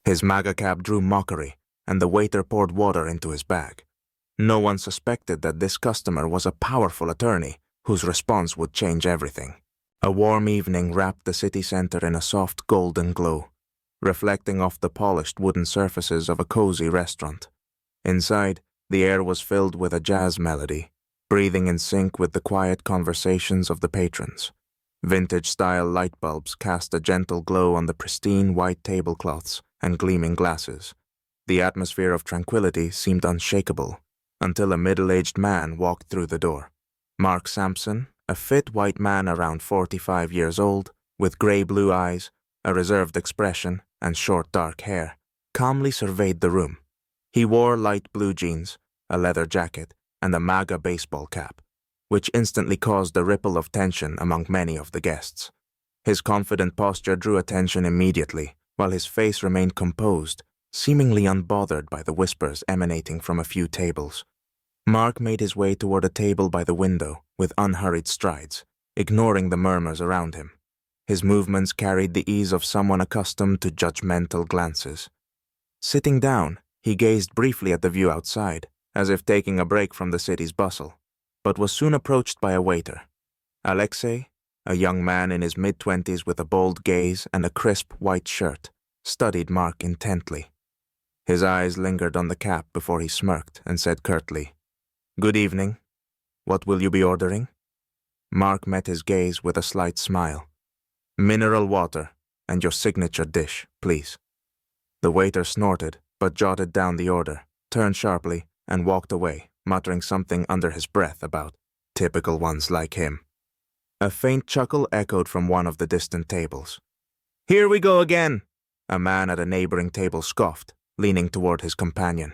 His MAGA cap drew mockery, and the waiter poured water into his bag. No one suspected that this customer was a powerful attorney whose response would change everything. A warm evening wrapped the city center in a soft golden glow, reflecting off the polished wooden surfaces of a cozy restaurant. Inside, the air was filled with a jazz melody, breathing in sync with the quiet conversations of the patrons. Vintage-style light bulbs cast a gentle glow on the pristine white tablecloths and gleaming glasses. The atmosphere of tranquility seemed unshakable, until a middle-aged man walked through the door. Mark Sampson, a fit white man around 45 years old, with gray-blue eyes, a reserved expression, and short dark hair, calmly surveyed the room. He wore light blue jeans, a leather jacket, and a MAGA baseball cap, which instantly caused a ripple of tension among many of the guests. His confident posture drew attention immediately, while his face remained composed, seemingly unbothered by the whispers emanating from a few tables. Mark made his way toward a table by the window with unhurried strides, ignoring the murmurs around him. His movements carried the ease of someone accustomed to judgmental glances. Sitting down, he gazed briefly at the view outside, as if taking a break from the city's bustle, but was soon approached by a waiter. Alexei, a young man in his mid-20s with a bold gaze and a crisp white shirt, studied Mark intently. His eyes lingered on the cap before he smirked and said curtly, "Good evening. What will you be ordering?" Mark met his gaze with a slight smile. "Mineral water, and your signature dish, please." The waiter snorted, but jotted down the order, turned sharply, and walked away, muttering something under his breath about typical ones like him. A faint chuckle echoed from one of the distant tables. "Here we go again," a man at a neighboring table scoffed, leaning toward his companion.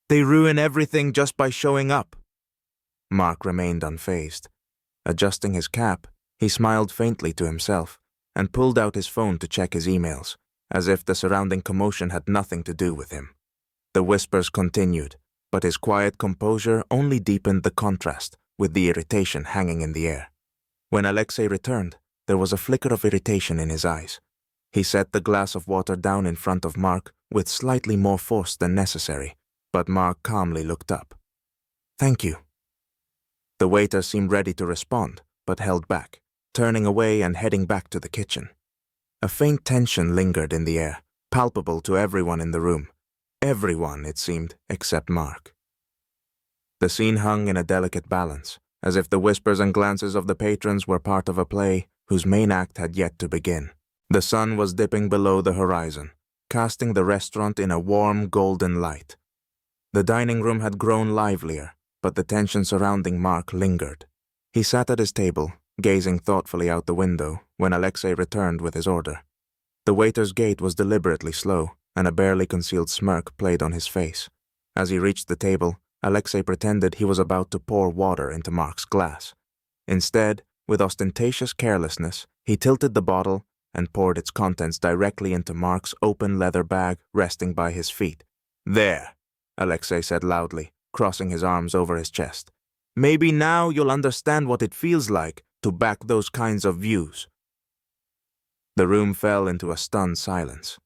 "They ruin everything just by showing up." Mark remained unfazed. Adjusting his cap, he smiled faintly to himself and pulled out his phone to check his emails, as if the surrounding commotion had nothing to do with him. The whispers continued, but his quiet composure only deepened the contrast with the irritation hanging in the air. When Alexei returned, there was a flicker of irritation in his eyes. He set the glass of water down in front of Mark with slightly more force than necessary, but Mark calmly looked up. "Thank you." The waiter seemed ready to respond, but held back, turning away and heading back to the kitchen. A faint tension lingered in the air, palpable to everyone in the room. Everyone, it seemed, except Mark. The scene hung in a delicate balance, as if the whispers and glances of the patrons were part of a play whose main act had yet to begin. The sun was dipping below the horizon, casting the restaurant in a warm golden light. The dining room had grown livelier, but the tension surrounding Mark lingered. He sat at his table, gazing thoughtfully out the window, when Alexei returned with his order. The waiter's gait was deliberately slow, and a barely concealed smirk played on his face. As he reached the table, Alexei pretended he was about to pour water into Mark's glass. Instead, with ostentatious carelessness, he tilted the bottle and poured its contents directly into Mark's open leather bag resting by his feet. "There," Alexei said loudly, crossing his arms over his chest. "Maybe now you'll understand what it feels like to back those kinds of views." The room fell into a stunned silence.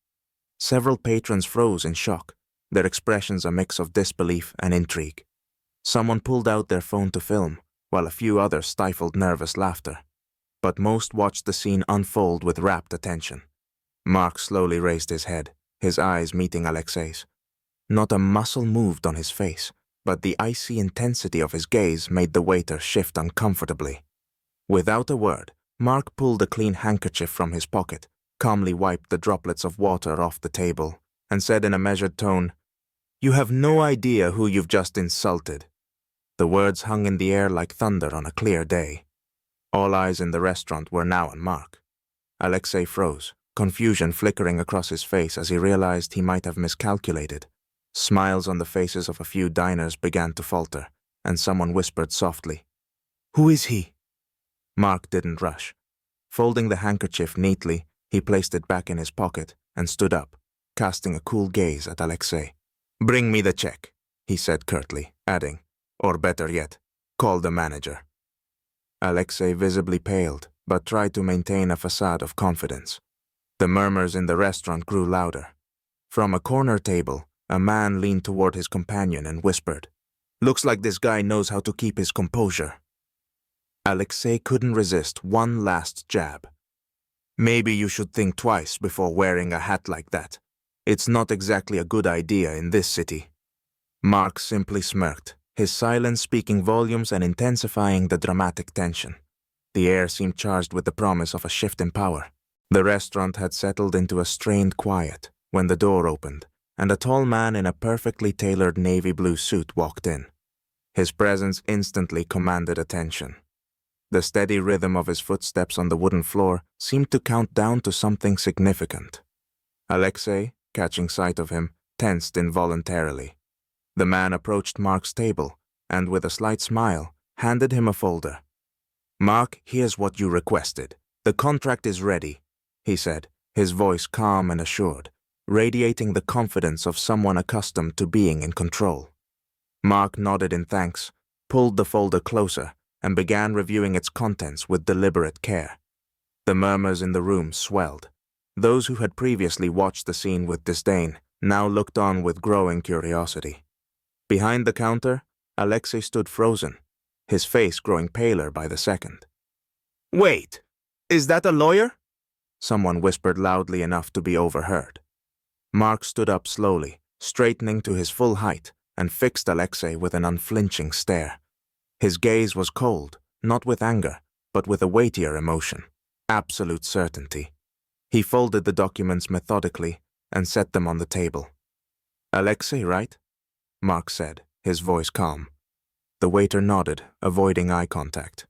Several patrons froze in shock, their expressions a mix of disbelief and intrigue. Someone pulled out their phone to film, while a few others stifled nervous laughter. But most watched the scene unfold with rapt attention. Mark slowly raised his head, his eyes meeting Alexei's. Not a muscle moved on his face, but the icy intensity of his gaze made the waiter shift uncomfortably. Without a word, Mark pulled a clean handkerchief from his pocket, calmly wiped the droplets of water off the table, and said in a measured tone, "You have no idea who you've just insulted." The words hung in the air like thunder on a clear day. All eyes in the restaurant were now on Mark. Alexei froze, confusion flickering across his face as he realized he might have miscalculated. Smiles on the faces of a few diners began to falter, and someone whispered softly, "Who is he?" Mark didn't rush. Folding the handkerchief neatly, he placed it back in his pocket and stood up, casting a cool gaze at Alexei. "Bring me the check," he said curtly, adding, "or better yet, call the manager." Alexei visibly paled, but tried to maintain a facade of confidence. The murmurs in the restaurant grew louder. From a corner table, a man leaned toward his companion and whispered, "Looks like this guy knows how to keep his composure." Alexei couldn't resist one last jab. "Maybe you should think twice before wearing a hat like that. It's not exactly a good idea in this city." Mark simply smirked, his silence speaking volumes and intensifying the dramatic tension. The air seemed charged with the promise of a shift in power. The restaurant had settled into a strained quiet when the door opened, and a tall man in a perfectly tailored navy blue suit walked in. His presence instantly commanded attention. The steady rhythm of his footsteps on the wooden floor seemed to count down to something significant. Alexei, catching sight of him, tensed involuntarily. The man approached Mark's table and, with a slight smile, handed him a folder. "Mark, here's what you requested. The contract is ready," he said, his voice calm and assured, radiating the confidence of someone accustomed to being in control. Mark nodded in thanks, pulled the folder closer, and began reviewing its contents with deliberate care. The murmurs in the room swelled. Those who had previously watched the scene with disdain now looked on with growing curiosity. Behind the counter, Alexei stood frozen, his face growing paler by the second. "Wait, is that a lawyer?" Someone whispered loudly enough to be overheard. Mark stood up slowly, straightening to his full height, and fixed Alexei with an unflinching stare. His gaze was cold, not with anger, but with a weightier emotion, absolute certainty. He folded the documents methodically and set them on the table. "Alexei, right?" Mark said, his voice calm. The waiter nodded, avoiding eye contact.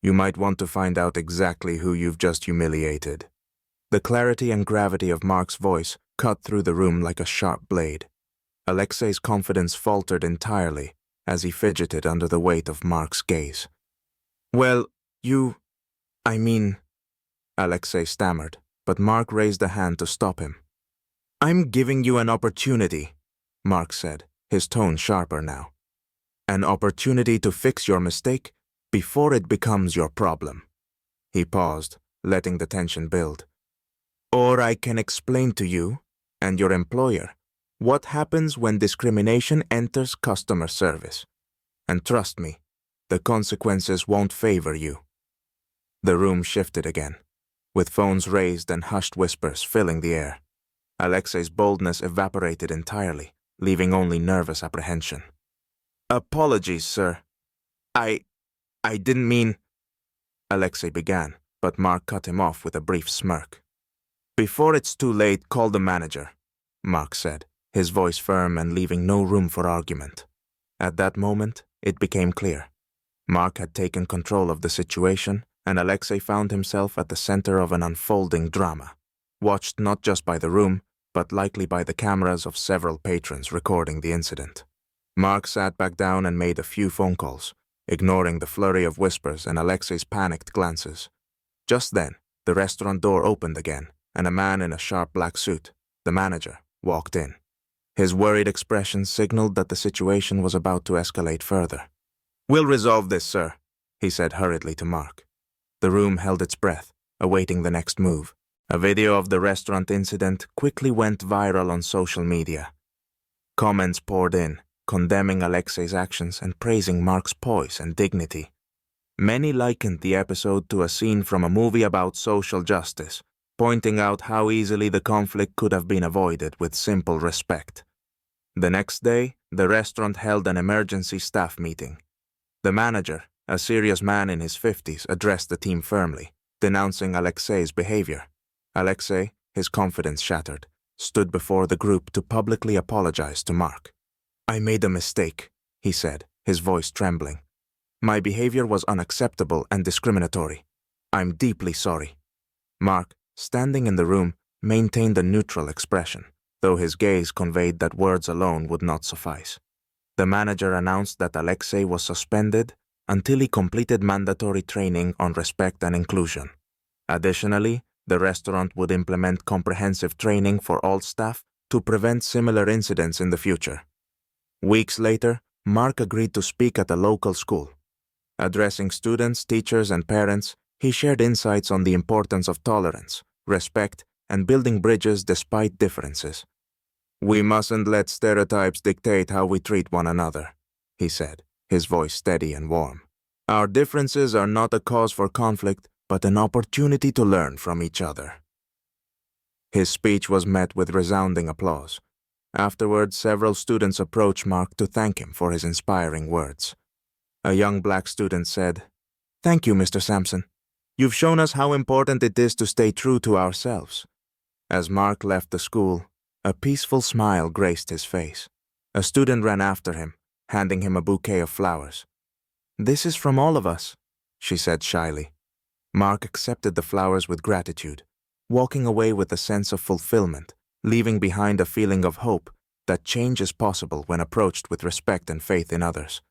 "You might want to find out exactly who you've just humiliated." The clarity and gravity of Mark's voice cut through the room like a sharp blade. Alexei's confidence faltered entirely as he fidgeted under the weight of Mark's gaze. "Well, I mean," Alexei stammered, but Mark raised a hand to stop him. "I'm giving you an opportunity," Mark said, his tone sharper now. "An opportunity to fix your mistake before it becomes your problem." He paused, letting the tension build. "Or I can explain to you, and your employer, what happens when discrimination enters customer service. And trust me, the consequences won't favor you." The room shifted again, with phones raised and hushed whispers filling the air. Alexei's boldness evaporated entirely, leaving only nervous apprehension. "Apologies, sir. I didn't mean—" Alexei began, but Mark cut him off with a brief smirk. "Before it's too late, call the manager," Mark said, his voice firm and leaving no room for argument. At that moment, it became clear. Mark had taken control of the situation, and Alexei found himself at the center of an unfolding drama, watched not just by the room, but likely by the cameras of several patrons recording the incident. Mark sat back down and made a few phone calls, ignoring the flurry of whispers and Alexei's panicked glances. Just then, the restaurant door opened again, and a man in a sharp black suit, the manager, walked in. His worried expression signaled that the situation was about to escalate further. "We'll resolve this, sir," he said hurriedly to Mark. The room held its breath, awaiting the next move. A video of the restaurant incident quickly went viral on social media. Comments poured in, condemning Alexei's actions and praising Mark's poise and dignity. Many likened the episode to a scene from a movie about social justice, pointing out how easily the conflict could have been avoided with simple respect. The next day, the restaurant held an emergency staff meeting. The manager, a serious man in his 50s, addressed the team firmly, denouncing Alexei's behavior. Alexei, his confidence shattered, stood before the group to publicly apologize to Mark. "I made a mistake," he said, his voice trembling. "My behavior was unacceptable and discriminatory. I'm deeply sorry." Mark, standing in the room, maintained a neutral expression, though his gaze conveyed that words alone would not suffice. The manager announced that Alexei was suspended until he completed mandatory training on respect and inclusion. Additionally, the restaurant would implement comprehensive training for all staff to prevent similar incidents in the future. Weeks later, Mark agreed to speak at a local school. Addressing students, teachers, and parents, he shared insights on the importance of tolerance, respect, and building bridges despite differences. "We mustn't let stereotypes dictate how we treat one another," he said, his voice steady and warm. "Our differences are not a cause for conflict, but an opportunity to learn from each other." His speech was met with resounding applause. Afterwards, several students approached Mark to thank him for his inspiring words. A young black student said, "Thank you, Mr. Sampson. You've shown us how important it is to stay true to ourselves." As Mark left the school, a peaceful smile graced his face. A student ran after him, handing him a bouquet of flowers. "This is from all of us," she said shyly. Mark accepted the flowers with gratitude, walking away with a sense of fulfillment, leaving behind a feeling of hope that change is possible when approached with respect and faith in others.